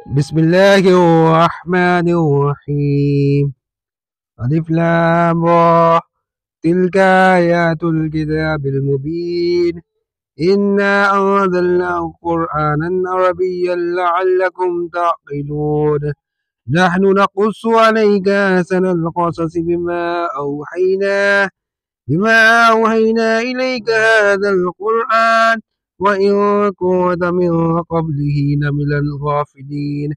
بسم الله الرحمن الرحيم. ألف لام را. تلك آيات الكتاب المبين. إنا أنزلناه قرآنا عربيا لعلكم تعقلون. نحن نقص عليك أحسن القصص بما أوحينا إليك هذا القرآن وإن كنت من قبله لمن الغافلين.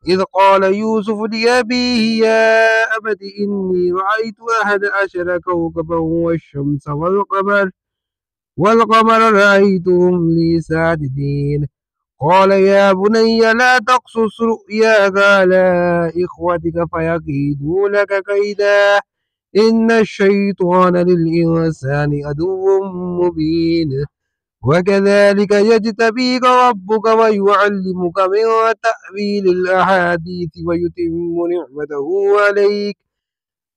إذ قال يوسف لأبيه يا أبت إني رأيت 11 كوكبا والقمر رأيتهم لي ساجدين. قال يا بني لا تقصص رؤياك على إخوتك فيكيدوا لك كيدا إن الشيطان للإنسان عدو مبين. وكذلك يجتبيك ربك ويعلمك من تأويل الأحاديث ويتم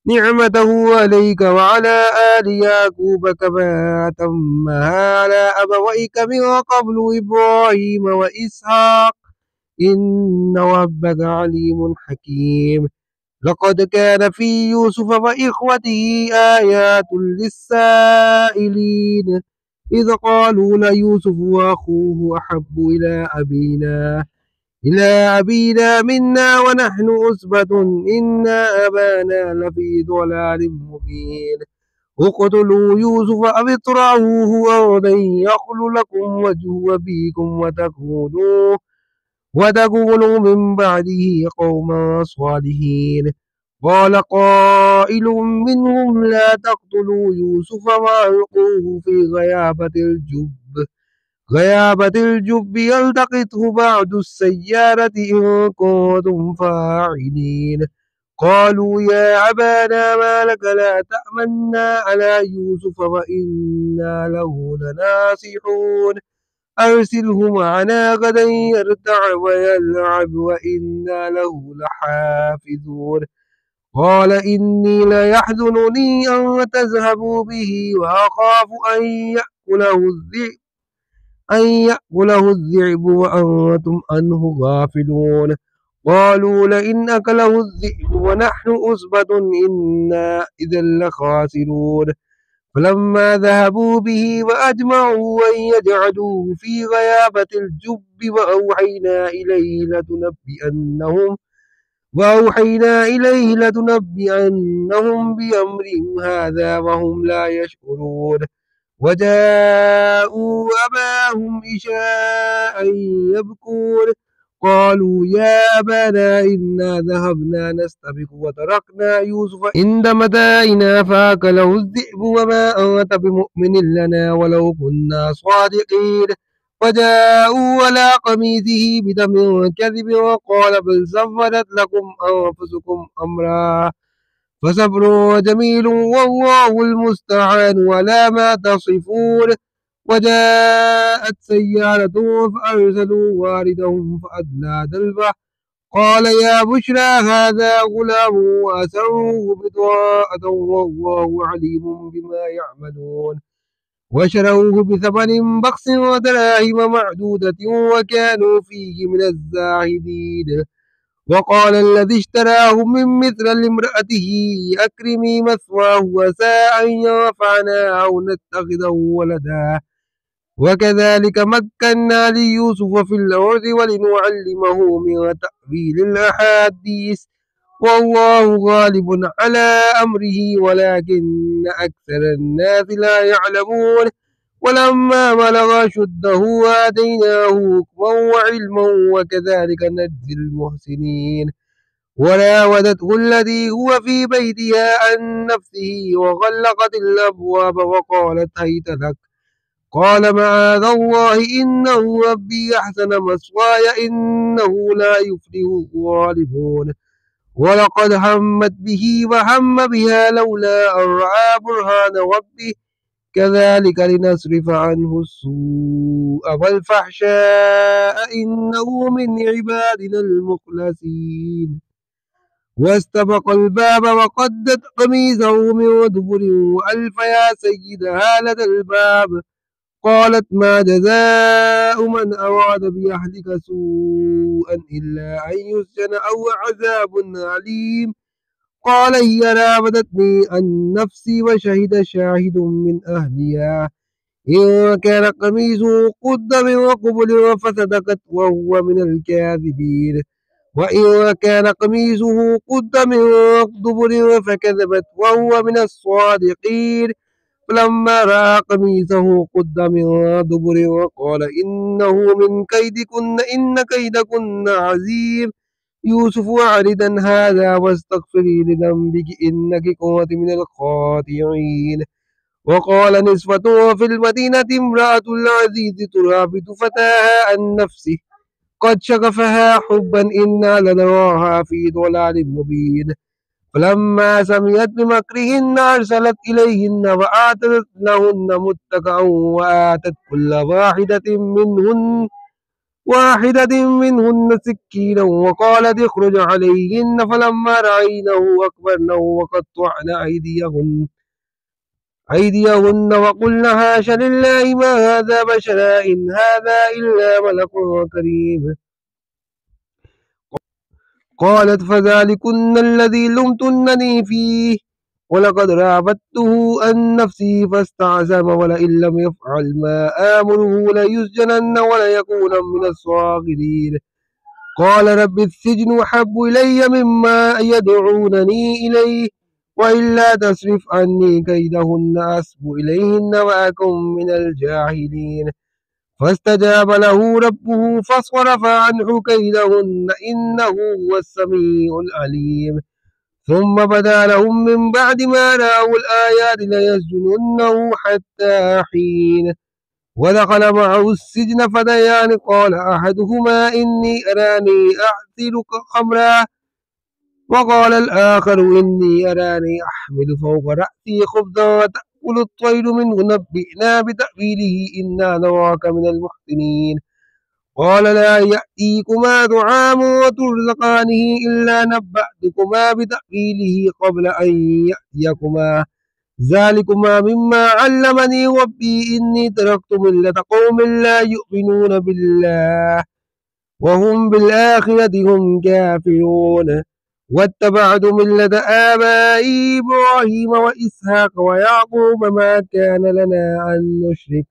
نعمته عليك وعلى آل يعقوب كما أتمها على أبويك من قبل إبراهيم وإسحاق إن ربك عليم حكيم. لقد كان في يوسف وإخوته آيات للسائلين إذ قالوا ليوسف وأخوه أحب إلى أبينا منا ونحن عصبة إن أبانا لفي ضلال مبين. اقتلوا يوسف أو اطرحوه أرضا يخل لكم وجه أبيكم وتكونوا من بعده قوما صالحين. قال قائل منهم لا تقتلوا يوسف وألقوه في غيابة الجب يلتقطه بعض السيارة إن كنتم فاعلين. قالوا يا أبانا ما لك لا تأمنا على يوسف وإنا له لناصحون أرسله معنا غدا يرتع ويلعب وإنا له لحافظون. قال إني ليحزنني أن تذهبوا به وأخاف أن يأكله الذئب وأنتم عنه غافلون. قالوا لئن أكله الذئب ونحن عصبة إنا إذا لخاسرون. فلما ذهبوا به وأجمعوا أن يجعلوه في غيابة الجب وأوحينا إليه لتنبئنهم بأمرهم هذا وهم لا يشعرون. وجاءوا أباهم عشاء يبكون. قالوا يا أبانا إنا ذهبنا نستبق وتركنا يوسف عند متاعنا فأكله الذئب وما أنت بمؤمن لنا ولو كنا صادقين. وجاءوا على قميصه بدم كذب وقال بل سولت لكم أنفسكم أمرا فصبر جميل والله المستعان على ما تصفون. وجاءت سيارة فأرسلوا واردهم فأدلى دلوه قال يا بشرى هذا غلام وأسروه بضاعة والله عليم بما يعملون. وشروه بثمن بخس ودراهم معدودة وكانوا فيه من الزاهدين. وقال الذي اشتراه من مثل لامرأته أكرمي مثواه وساء أن ينفعنا أو نتخذه ولدا. وكذلك مكنا ليوسف في الأرض ولنعلمه من تأويل الأحاديث والله غالب على أمره ولكن أكثر الناس لا يعلمون. ولما بلغ أشده آتيناه حكما وعلما وكذلك نجزي المحسنين. وراودته التي هو في بيتها عن نفسه وغلقت الأبواب وقالت هيت لك. قال معاذ الله إنه ربي أحسن مثواي إنه لا يفلح الظالمون. ولقد همت به وهم بها لولا أن رأى برهان ربه كذلك لنصرف عنه السوء والفحشاء إنه من عبادنا المخلصين. واستبق الباب وقدت قميصه من دبر وألف يا سيدها لدى الباب قالت ما جزاء من أراد بأهلك سوءا إلا أن يسجن أو عذاب أليم قال هي راودتني عن نفسي وشهد شاهد من أهلها إن كان قميصه قد من قبل فصدقت وهو من الكاذبين وإن كان قميصه قد من دبر فكذبت وهو من الصادقين فلما رأى قميصه قد من دبر وقال إنه من كيدكن إن كيدكن عظيم يوسف أعرض عن هذا واستغفري لذنبك إنك كنت من الخاطئين وقال نسوة في المدينة امرأة العزيز تراود فتاها عن نفسه قد شغفها حبا إنا لنراها في ضلال مبين فلما سمعت بمكرهن أرسلت إليهن وآتت لهن متكئا وآتت كل واحدة منهن سكينا وقالت اخرج عليهن فلما رأينه أكبرنه وقطعن أيديهن وقلن حاش لله ما هذا بشرا إن هذا إلا ملك كريم قالت فذلكن الذي لمتنني فيه ولقد راودته عن نفسي فاستعصم ولئن لم يفعل ما آمره ليسجنن وليكون من الصاغرين قال رب السجن أحب إلي مما يدعونني إليه وإلا تصرف عني كيدهن أصب إليهن وأكن من الجاهلين فاستجاب له ربه فصرف عنه كيدهن إنه هو السميع العليم ثم بدا لهم من بعد ما رأوا الآيات ليسجننه حتى حين ودخل معه السجن فتيان قال أحدهما إني أراني أعصر خمرا وقال الآخر إني أراني أحمل فوق رأسي خبزا وتأكل الطير منه نبئنا بتأويله إنا نراك من المحسنين قال لا يأتيكما طعام وترزقانه إلا نبأتكما بتأويله قبل أن يأتيكما ذلكما مما علمني ربي إني تركت ملة قوم لا يؤمنون بالله وهم بالآخرة هم كافرون واتبعت ملة آبائي إبراهيم وإسحاق ويعقوب ما كان لنا أن نشرك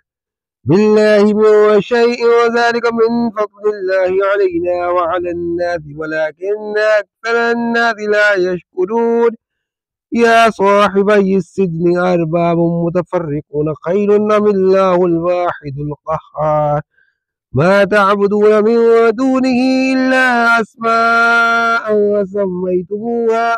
بالله من شيء وذلك من فضل الله علينا وعلى الناس ولكن أكثر الناس لا يشكرون يا صاحبي السجن أرباب متفرقون خير أم الله الواحد القهار ما تعبدون من دونه إلا أسماء سميتموها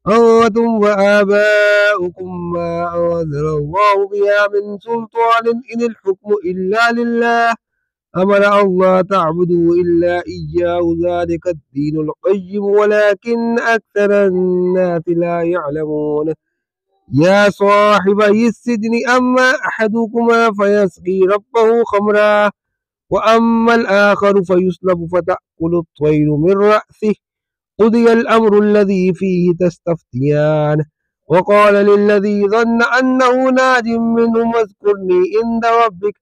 أنتم وآباؤكم ما أنزل الله بها من سلطان إن الحكم إلا لله أمر الله تعبدوا إلا إياه ذلك الدين القيم ولكن أكثر الناس لا يعلمون يا صاحبي السجن أما أحدكما فيسقي ربه خمرا وأما الآخر فيسلب فتأكل الطير من رأسه قضي الأمر الذي فيه تستفتيان وقال للذي ظن أنه ناج منهم اذكرني عند ربك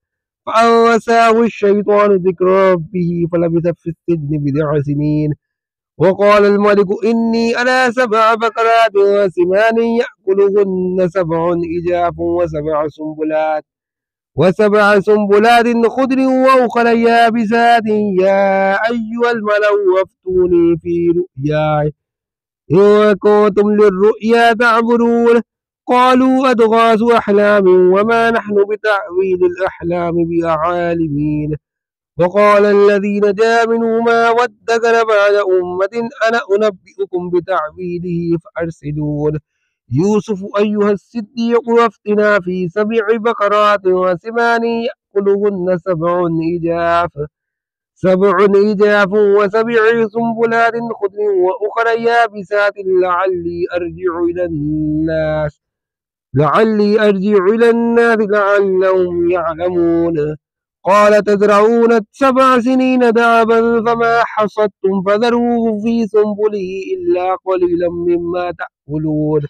فأنساه الشيطان ذكر ربه فلبث في السجن بضع سنين وقال الملك إني أرى 7 بقرات سمان يأكلهن 7 إجاف وسبع سنبلات خضر وأخر يابسات يا أيها الملأ وافتوني في رؤياي إن كنتم للرؤيا تعبرون قالوا أضغاث أحلام وما نحن بتأويل الأحلام بعالمين وقال الذي نجا منهما وادكر بعد أمة أنا أنبئكم بتعويله فأرسلون يوسف أيها الصديق وافتنا في 7 بقرات وسمان يأكلهن 7 إجاف و7 سنبلات خضر وأخرى يابسات لعلي أرجع إلى الناس لعلهم يعلمون قال تزرعون 7 سنين دابا فما حصدتم فذروه في سنبله إلا قليلا مما تأكلون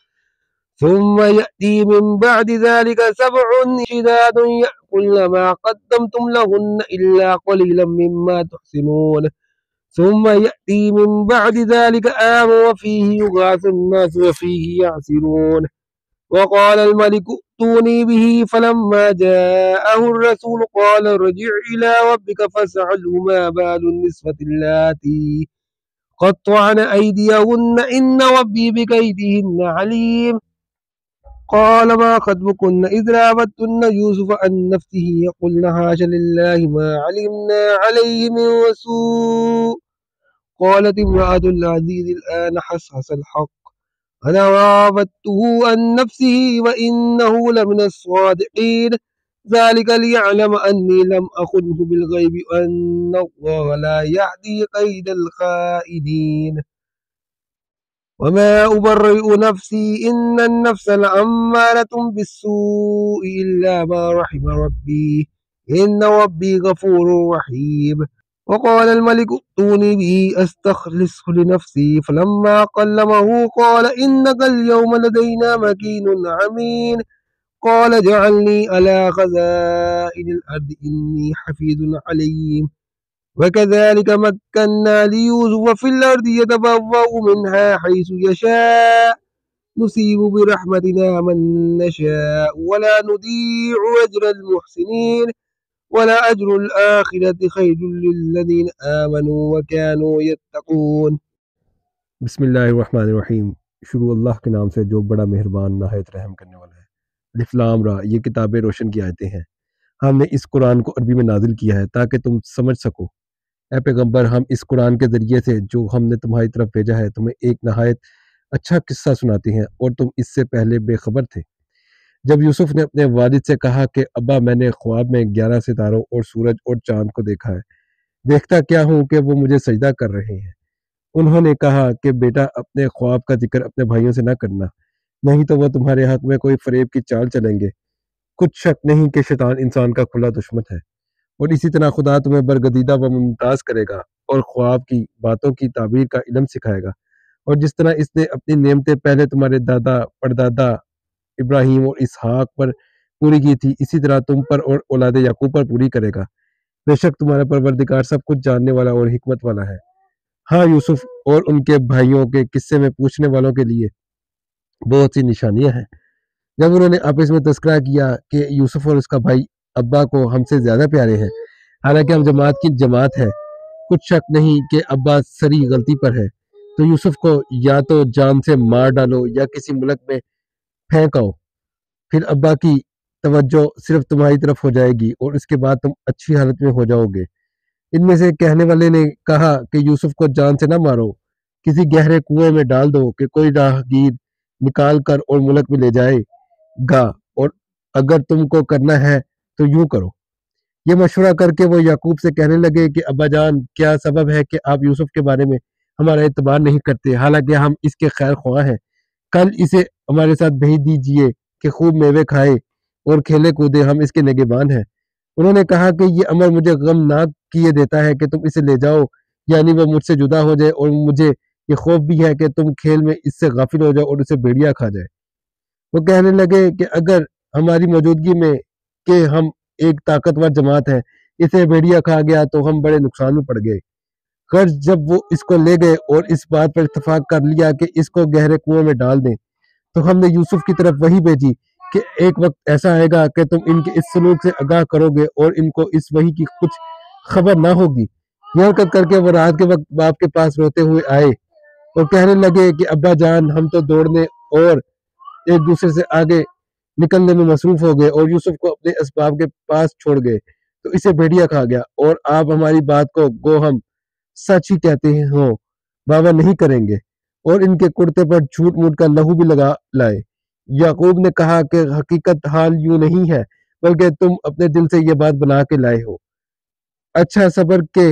ثم يأتي من بعد ذلك 7 شداد يأكلن ما قدمتم لهن إلا قليلا مما تحسنون ثم يأتي من بعد ذلك عام وفيه يغاث الناس وفيه يعصرون وقال الملك ائتوني به فلما جاءه الرسول قال ارجع إلى ربك فاسأله ما بال النسوة اللاتي قطعن أيديهن إن ربي بكيدهن عليم قال ما خطبكن إذ راوتن يوسف عن نفسه قلن حاش لله ما علمنا عليه من سوء قالت امرأة العزيز الآن حصحص الحق أنا راودته عن نفسه وإنه لمن الصادقين ذلك ليعلم أني لم أخنه بالغيب وأن الله لا يهدي كيد الخائنين وما أبرئ نفسي إن النفس لأمارة بالسوء إلا ما رحم ربي إن ربي غفور رحيم وقال الملك ائتوني به أستخلصه لنفسي فلما كلمه قال إنك اليوم لدينا مكين أمين قال اجعلني على خزائن الأرض إني حفيظ عليم وكذلك مكنا ليوسف في الأرض يتبوأ منها حيث يشاء نصيب برحمتنا من نشاء ولا نضيع أجر المحسنين ولا أجر الآخرة خير للذين آمنوا وكانوا يتقون بسم اللہ الرحمن الرحیم شروع اللہ کے نام سے جو بڑا مہربان نہایت رحم کرنے والا ہے الف لام را یہ کتابیں روشن کی آیتیں ہیں ہم نے اس قرآن کو عربی میں نازل کیا ہے تاکہ تم سمجھ سکو اے پیغمبر ہم اس قرآن کے ذریعے سے جو ہم نے تمہاری طرف بھیجا ہے تمہیں ایک نہایت اچھا قصہ سناتے ہیں اور تم اس سے پہلے بے خبر تھے جب یوسف نے اپنے والد سے کہا کہ ابا میں نے خواب میں 11 ستاروں اور سورج اور چاند کو دیکھا ہے دیکھتا کیا ہوں کہ وہ مجھے سجدہ کر رہے ہیں انہوں نے کہا کہ بیٹا اپنے خواب کا ذکر اپنے بھائیوں سے نہ کرنا نہیں تو وہ تمہارے حق میں کوئی فریب کی چال چلیں گے کچھ شک نہیں کہ شیطان انسان کا کھلا دشمن ہے اور اسی طرح خدا تمہیں برگزیدہ و ممتاز کرے گا اور خواب کی باتوں کی تعبیر کا علم سکھائے گا اور جس طرح اس نے اپنی نعمتیں پہلے تمہارے دادا پردادا ابراہیم اور اسحاق پر پوری کی تھی اسی طرح تم پر اور اولاد یعقوب پر پوری کرے گا بے شک تمہارا پروردگار سب کچھ جاننے والا اور حکمت والا ہے ہاں یوسف اور ان کے بھائیوں کے قصے میں پوچھنے والوں کے لیے بہت سی نشانیاں ہیں جب انہوں نے آپس میں تذکرہ کیا کہ یوسف اور اس کا بھائی ابا کو ہم سے زیادہ پیارے ہیں حالانکہ ہم جماعت کی جماعت ہے کچھ شک نہیں کہ ابا سری غلطی پر ہے تو یوسف کو یا تو جان سے مار ڈالو یا کسی ملک میں پھینک آؤ پھر ابا کی توجہ صرف تمہاری طرف ہو جائے گی اور اس کے بعد تم اچھی حالت میں ہو جاؤ گے ان میں سے کہنے والے نے کہا کہ یوسف کو جان سے نہ مارو کسی گہرے کنویں میں ڈال دو کہ کوئی راہگیر نکال کر اور ملک میں لے جائے گا اور اگر تم کو کرنا ہے تو یوں کرو یہ مشورہ کر کے وہ یعقوب سے کہنے لگے کہ ابا جان کیا سبب ہے کہ آپ یوسف کے بارے میں ہمارا اعتبار نہیں کرتے حالانکہ ہم اس کے خیر خواہ ہیں کل اسے ہمارے ساتھ بھیج دیجئے کہ خوب میوے کھائے اور کھیلے کودے ہم اس کے نگہبان ہیں انہوں نے کہا کہ یہ امر مجھے غمناک کیے دیتا ہے کہ تم اسے لے جاؤ یعنی وہ مجھ سے جدا ہو جائے اور مجھے یہ خوف بھی ہے کہ تم کھیل میں اس سے غافل ہو جاؤ اور اسے بھیڑیا کھا جائے وہ کہنے لگے کہ اگر ہماری موجودگی میں کہ ہم ایک طاقتور جماعت ہے اسے بھیڑیا کھا گیا تو ہم بڑے نقصان میں پڑ گئے غرض جب وہ اس کو لے گئے اور اس بات پر اتفاق کر لیا کہ اس کو گہرے کنویں میں ڈال دیں تو ہم نے یوسف کی طرف وحی بھیجی کہ ایک وقت ایسا آئے گا کہ تم ان کے اس سلوک سے آگاہ کرو گے اور ان کو اس وحی کی کچھ خبر نہ ہوگی یہ حرکت کر کے وہ رات کے وقت باپ کے پاس روتے ہوئے آئے اور کہنے لگے کہ ابا جان ہم تو دوڑنے اور ایک دوسرے سے آگے نکلنے میں مصروف ہو گئے اور یوسف کو اپنے اسباب کے پاس چھوڑ گئے تو اسے بھیڑیا کھا گیا اور آپ ہماری بات کو گو ہم سچ ہی کہتے ہیں ہو باوا نہیں کریں گے اور ان کے کرتے پر جھوٹ موٹ کا لہو بھی لگا لائے یعقوب نے کہا کہ حقیقت حال یوں نہیں ہے بلکہ تم اپنے دل سے یہ بات بنا کے لائے ہو اچھا صبر کے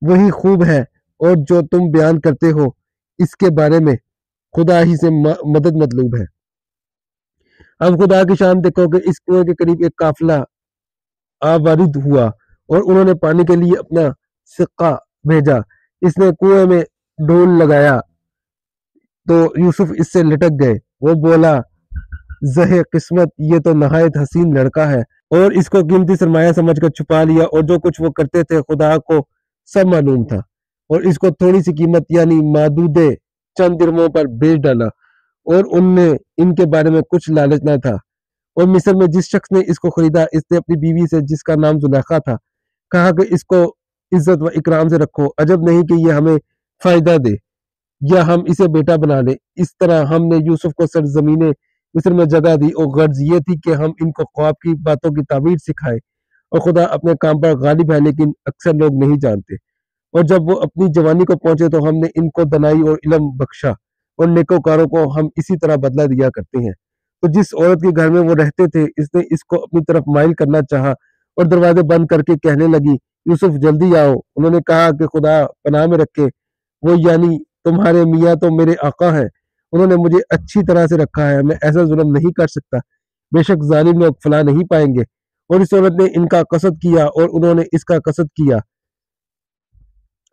وہی خوب ہے اور جو تم بیان کرتے ہو اس کے بارے میں خدا ہی سے مدد مطلوب ہے اب خدا کی شان دیکھو کہ اس کنویں کے قریب ایک قافلہ آوارد ہوا اور انہوں نے پانی کے لیے اپنا سکہ بھیجا اس نے کنویں میں ڈول لگایا تو یوسف اس سے لٹک گئے وہ بولا زہ قسمت، یہ تو نہایت حسین لڑکا ہے، اور اس کو قیمتی سرمایہ سمجھ کر چھپا لیا، اور جو کچھ وہ کرتے تھے خدا کو سب معلوم تھا، اور اس کو تھوڑی سی قیمت یعنی معدودے چند درموں پر بیچ ڈالا، اور ان نے ان کے بارے میں کچھ لالچ نہ تھا۔ اور مصر میں جس شخص نے اس کو خریدا، اس نے اپنی بیوی سے جس کا نام زلیخا تھا کہا کہ اس کو عزت و اکرام سے رکھو، عجب نہیں کہ یہ ہمیں فائدہ دے یا ہم اسے بیٹا بنا لیں۔ اس طرح ہم نے یوسف کو سرزمین مصر میں جگہ دی، اور غرض یہ تھی کہ ہم ان کو خواب کی باتوں کی تعبیر سکھائے، اور خدا اپنے کام پر غالب ہے لیکن اکثر لوگ نہیں جانتے۔ اور جب وہ اپنی جوانی کو پہنچے تو ہم نے ان کو دنائی اور علم بخشا، اور نیکوکاروں کو ہم اسی طرح بدلہ دیا کرتے ہیں۔ تو جس عورت کے گھر میں وہ رہتے تھے اس نے اس کو اپنی طرف مائل کرنا چاہا، اور دروازے بند کر کے کہنے لگی، یوسف جلدی آؤ۔ انہوں نے کہا کہ خدا پناہ میں رکھے، وہ یعنی تمہارے میاں تو میرے آقا ہیں، انہوں نے مجھے اچھی طرح سے رکھا ہے، میں ایسا ظلم نہیں کر سکتا، بے شک ظالم لوگ فلاح نہیں پائیں گے۔ اور اس عورت نے ان کا قصد کیا اور انہوں نے اس کا قصد کیا۔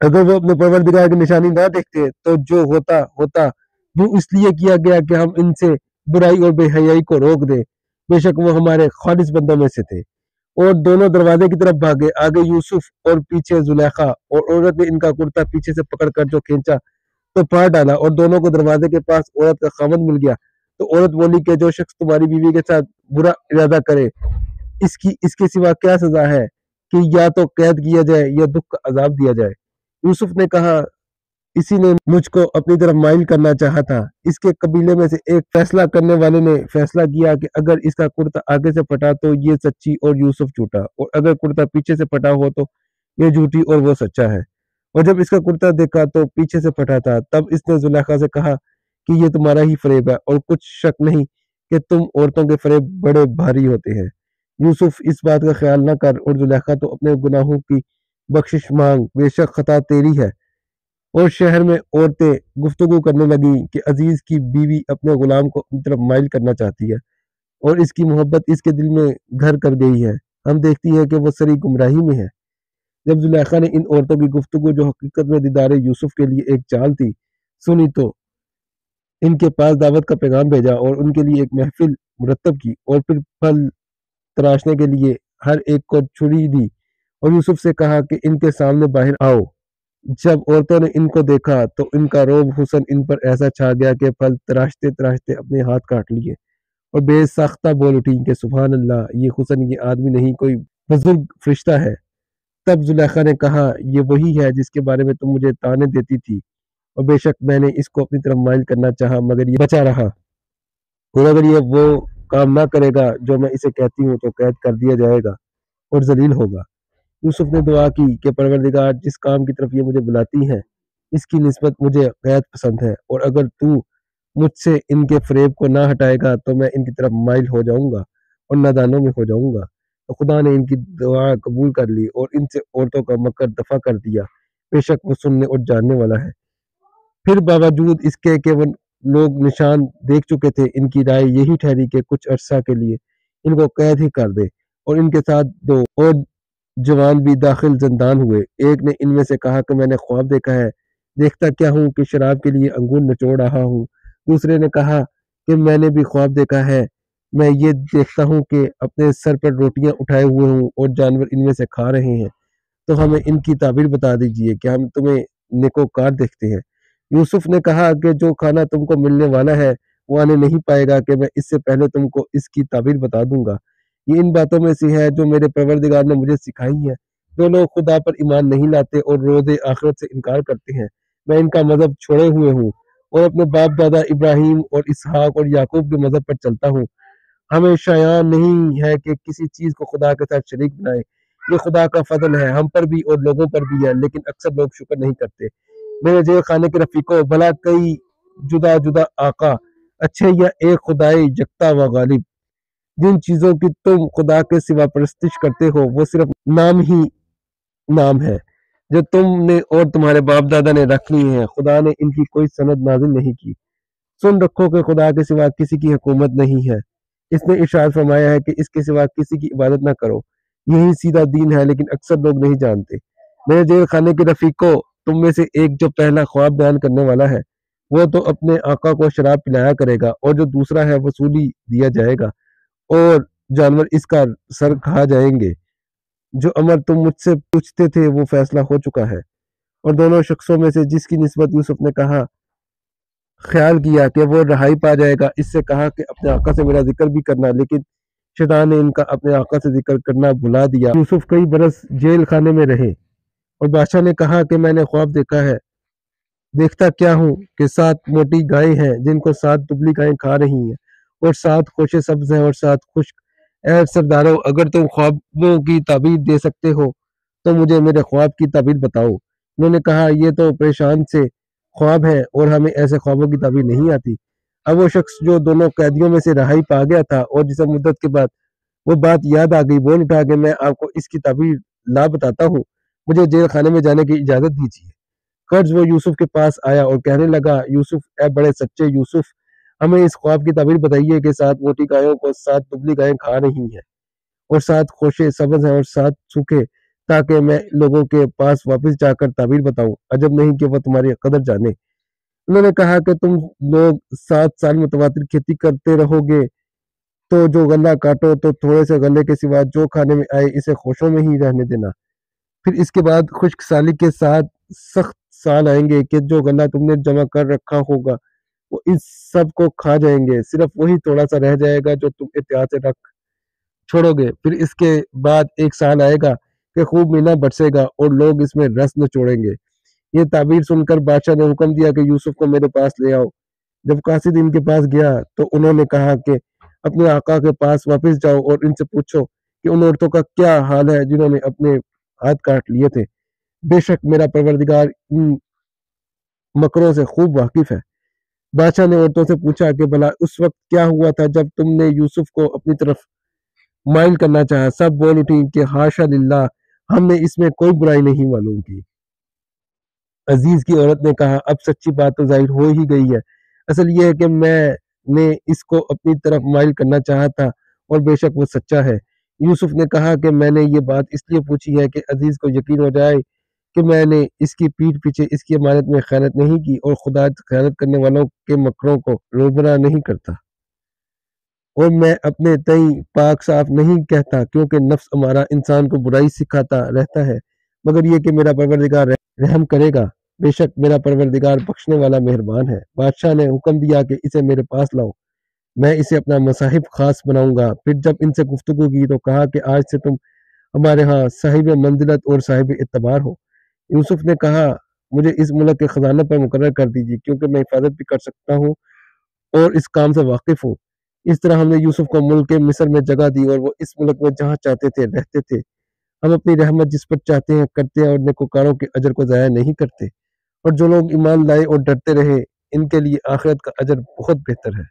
اگر وہ اپنے پروردگار کی نشانی نہ دیکھتے تو جو ہوتا ہوتا، جو اس لیے کیا گیا کہ ہم ان سے برائی اور بے حیائی کو روک دیں، بے شک وہ ہمارے خالص بندوں میں سے تھے۔ اور دونوں دروازے کی طرف بھاگے، آگے یوسف اور پیچھے زلیخا، اور عورت نے ان کا کرتا پیچھے سے پکڑ کر جو کھینچا تو پھاڑ ڈالا، اور دونوں کو دروازے کے پاس عورت کا خاوند مل گیا۔ تو عورت بولی کہ جو شخص تمہاری بیوی کے ساتھ برا ارادہ کرے، اس کے سوا کیا سزا ہے کہ یا تو قید کیا جائے یا دکھ کا عذاب دیا جائے۔ یوسف نے کہا، اسی نے مجھ کو اپنی طرف مائل کرنا چاہا تھا۔ اس کے قبیلے میں سے ایک فیصلہ کرنے والے نے فیصلہ کیا کہ اگر اس کا کرتا آگے سے پھٹا تو یہ سچی اور یوسف جھوٹا، اور اگر کرتا پیچھے سے پھٹا ہو تو یہ جھوٹی اور وہ سچا ہے۔ اور جب اس کا کرتا دیکھا تو پیچھے سے پھٹا تھا، تب اس نے زلیخا سے کہا کہ یہ تمہارا ہی فریب ہے، اور کچھ شک نہیں کہ تم عورتوں کے فریب بڑے بھاری ہوتے ہیں۔ یوسف اس بات کا خیال نہ کر، اور زلیخا تو اپنے گناہوں کی بخشش مانگ، بے شک خطا تیری ہے۔ اور شہر میں عورتیں گفتگو کرنے لگیں کہ عزیز کی بیوی اپنے غلام کو اپنی طرف مائل کرنا چاہتی ہے، اور اس کی محبت اس کے دل میں گھر کر گئی ہے، ہم دیکھتی ہیں کہ وہ سری گمراہی میں ہے۔ جب زلیخا نے ان عورتوں کی گفتگو جو حقیقت میں دیدار یوسف کے لیے ایک چال تھی سنی، تو ان کے پاس دعوت کا پیغام بھیجا اور ان کے لیے ایک محفل مرتب کی، اور پھر پھل تراشنے کے لیے ہر ایک کو چھری دی، اور یوسف سے کہا کہ ان کے سامنے باہر آؤ۔ جب عورتوں نے ان کو دیکھا تو ان کا روب حسن ان پر ایسا چھا گیا کہ پھل تراشتے تراشتے اپنے ہاتھ کاٹ لیے، اور بے ساختہ بول اٹھی کہ سبحان اللہ، یہ حسن یہ آدمی نہیں کوئی بزرگ فرشتہ ہے۔ تب زلیخا نے کہا، یہ وہی ہے جس کے بارے میں تم مجھے تانے دیتی تھی، اور بے شک میں نے اس کو اپنی طرف مائل کرنا چاہا مگر یہ بچا رہا، اور اگر یہ وہ کام نہ کرے گا جو میں اسے کہتی ہوں تو قید کر دیا جائے گا اور ذلیل ہوگا۔ یوسف نے دعا کی کہ پروردگار، جس کام کی طرف یہ مجھے بلاتی ہے اس کی نسبت مجھے قید پسند ہے، اور اگر تو مجھ سے ان کے فریب کو نہ ہٹائے گا تو میں ان کی طرف مائل ہو جاؤں گا اور نادانوں میں ہو جاؤں گا۔ تو خدا نے ان کی دعا قبول کر لی اور ان سے عورتوں کا مکر دفع کر دیا، بے شک وہ سننے اور جاننے والا ہے۔ پھر باوجود اس کے کہ وہ لوگ نشان دیکھ چکے تھے، ان کی رائے یہی ٹھہری کہ کچھ عرصہ کے لیے ان کو قید ہی کر دے، اور ان کے ساتھ دو اور جوان بھی داخل زندان ہوئے۔ ایک نے ان میں سے کہا کہ میں نے خواب دیکھا ہے، دیکھتا کیا ہوں کہ شراب کے لیے انگور نچوڑ رہا ہوں۔ دوسرے نے کہا کہ میں نے بھی خواب دیکھا ہے، میں یہ دیکھتا ہوں کہ اپنے سر پر روٹیاں اٹھائے ہوئے ہوں اور جانور ان میں سے کھا رہے ہیں، تو ہمیں ان کی تعبیر بتا دیجئے کہ ہم تمہیں نیکوکار دیکھتے ہیں۔ یوسف نے کہا کہ جو کھانا تم کو ملنے والا ہے وہ آنے نہیں پائے گا کہ میں اس سے پہلے تم کو اس کی تعبیر بتا دوں گا۔ یہ ان باتوں میں سے ہے جو میرے پروردگار نے مجھے سکھائی ہیں۔ جو لوگ خدا پر ایمان نہیں لاتے اور روز آخرت سے انکار کرتے ہیں، میں ان کا مذہب چھوڑے ہوئے ہوں اور اپنے باپ دادا ابراہیم اور اسحاق اور یعقوب کے مذہب پر چلتا ہوں۔ ہمیں شایع نہیں ہے کہ کسی چیز کو خدا کے ساتھ شریک بنائے، یہ خدا کا فضل ہے ہم پر بھی اور لوگوں پر بھی ہے، لیکن اکثر لوگ شکر نہیں کرتے۔ میرے جیل خانے کے رفیقوں، بھلا کئی جدا جدا آقا اچھے یا ایک خدائے یکتا و غالب؟ جن چیزوں کی تم خدا کے سوا پرستش کرتے ہو وہ صرف نام ہی نام ہے جو تم نے اور تمہارے باپ دادا نے رکھ لی ہیں، خدا نے ان کی کوئی سند نازل نہیں کی۔ سن رکھو کہ خدا کے سوا کسی کی حکومت نہیں ہے، اس نے ارشاد فرمایا ہے کہ اس کے سوا کسی کی عبادت نہ کرو، یہی سیدھا دین ہے، لیکن اکثر لوگ نہیں جانتے۔ میرے جیل خانے کے رفیقوں، تم میں سے ایک جو پہلا خواب بیان کرنے والا ہے وہ تو اپنے آقا کو شراب پلایا کرے گا، اور جو دوسرا ہے وصولی دیا جائے گا، اور جانور اس کا سر کھا جائیں گے۔ جو امر تم مجھ سے پوچھتے تھے وہ فیصلہ ہو چکا ہے۔ اور دونوں شخصوں میں سے جس کی نسبت یوسف نے خیال کیا کہ وہ رہائی پا جائے گا، اس سے کہا کہ اپنے آقا سے میرا ذکر بھی کرنا، لیکن شیطان نے ان کا اپنے آقا سے ذکر کرنا بھلا دیا۔ یوسف کئی برس جیل خانے میں رہے، اور بادشاہ نے کہا کہ میں نے خواب دیکھا ہے، دیکھتا کیا ہوں کہ 7 موٹی گائیں ہیں جن کو 7 دبلی گائیں کھا رہی ہیں، اور 7 خوشے سبز ہیں اور 7 خشک۔ اے سردارو، اگر تم خوابوں کی تعبیر دے سکتے ہو تو مجھے میرے خواب کی تعبیر بتاؤ۔ انہوں نے کہا یہ تو پریشان سے خواب ہے اور ہمیں ایسے خوابوں کی تعبیر نہیں آتی۔ اب وہ شخص جو دونوں قیدیوں میں سے رہائی پا گیا تھا اور جسے مدت کے بعد وہ بات یاد آ گئی، بول اٹھا کہ میں آپ کو اس کی تعبیر لا بتاتا ہوں، مجھے جیل خانے میں جانے کی اجازت دیجیے۔ قرض وہ یوسف کے پاس آیا اور کہنے لگا، یوسف، اے بڑے سچے یوسف، ہمیں اس خواب کی تعبیر بتائیے کہ 7 موٹی گایوں کو 7 دبلی گائیں کھا رہی ہیں، اور 7 خوشے سبز ہیں اور 7 سوکھے، تاکہ میں لوگوں کے پاس واپس جا کر تعبیر بتاؤں، عجب نہیں کہ وہ تمہاری قدر جانے۔ انہوں نے کہا کہ تم لوگ 7 سال متواتر کھیتی کرتے رہو گے، تو جو غلہ کاٹو تو تھوڑے سے غلے کے سوا جو کھانے میں آئے اسے خوشوں میں ہی رہنے دینا۔ پھر اس کے بعد خشک سالی کے ساتھ سخت سال آئیں گے کہ جو غلہ تم نے جمع کر رکھا ہوگا وہ اس سب کو کھا جائیں گے، صرف وہی تھوڑا سا رہ جائے گا جو تم احتیاط سے رکھ چھوڑو گے۔ پھر اس کے بعد 1 سال آئے گا کہ خوب مینا برسے گا اور لوگ اس میں رس نچوڑیں گے۔ یہ تعبیر سن کر بادشاہ نے حکم دیا کہ یوسف کو میرے پاس لے آؤ۔ جب قاصد ان کے پاس گیا تو انہوں نے کہا کہ اپنے آقا کے پاس واپس جاؤ اور ان سے پوچھو کہ ان عورتوں کا کیا حال ہے جنہوں نے اپنے ہاتھ کاٹ لیے تھے۔ بے شک میرا پروردگار ان مکروں سے خوب واقف ہے۔ بادشاہ نے عورتوں سے پوچھا کہ بھلا اس وقت کیا ہوا تھا جب تم نے یوسف کو اپنی طرف مائل کرنا چاہا؟ سب بول اٹھی کہ حاشا للہ، ہم نے اس میں کوئی برائی نہیں معلوم کی۔ عزیز کی عورت نے کہا، اب سچی بات تو ظاہر ہو ہی گئی ہے، اصل یہ ہے کہ میں نے اس کو اپنی طرف مائل کرنا چاہا تھا اور بے شک وہ سچا ہے۔ یوسف نے کہا کہ میں نے یہ بات اس لیے پوچھی ہے کہ عزیز کو یقین ہو جائے کہ میں نے اس کی پیٹھ پیچھے اس کی امانت میں خیانت نہیں کی، اور خدا خیانت کرنے والوں کے مکروں کو روبرا نہیں کرتا۔ اور میں اپنے تئیں پاک صاف نہیں کہتا، کیونکہ نفس ہمارا انسان کو برائی سکھاتا رہتا ہے، مگر یہ کہ میرا پروردگار رحم کرے گا، بے شک میرا پروردگار بخشنے والا مہربان ہے۔ بادشاہ نے حکم دیا کہ اسے میرے پاس لاؤ، میں اسے اپنا مصاحب خاص بناؤں گا۔ پھر جب ان سے گفتگو کی تو کہا کہ آج سے تم ہمارے ہاں صاحب منزلت اور صاحب اعتبار ہو۔ یوسف نے کہا، مجھے اس ملک کے خزانہ پر مقرر کر دیجیے، کیونکہ میں حفاظت بھی کر سکتا ہوں اور اس کام سے واقف ہوں۔ اس طرح ہم نے یوسف کو ملک مصر میں جگہ دی، اور وہ اس ملک میں جہاں چاہتے تھے رہتے تھے۔ ہم اپنی رحمت جس پر چاہتے ہیں کرتے ہیں، اور نیکوکاروں کے اجر کو ضائع نہیں کرتے۔ اور جو لوگ ایمان لائے اور ڈرتے رہے، ان کے لیے آخرت کا اجر بہت بہتر ہے۔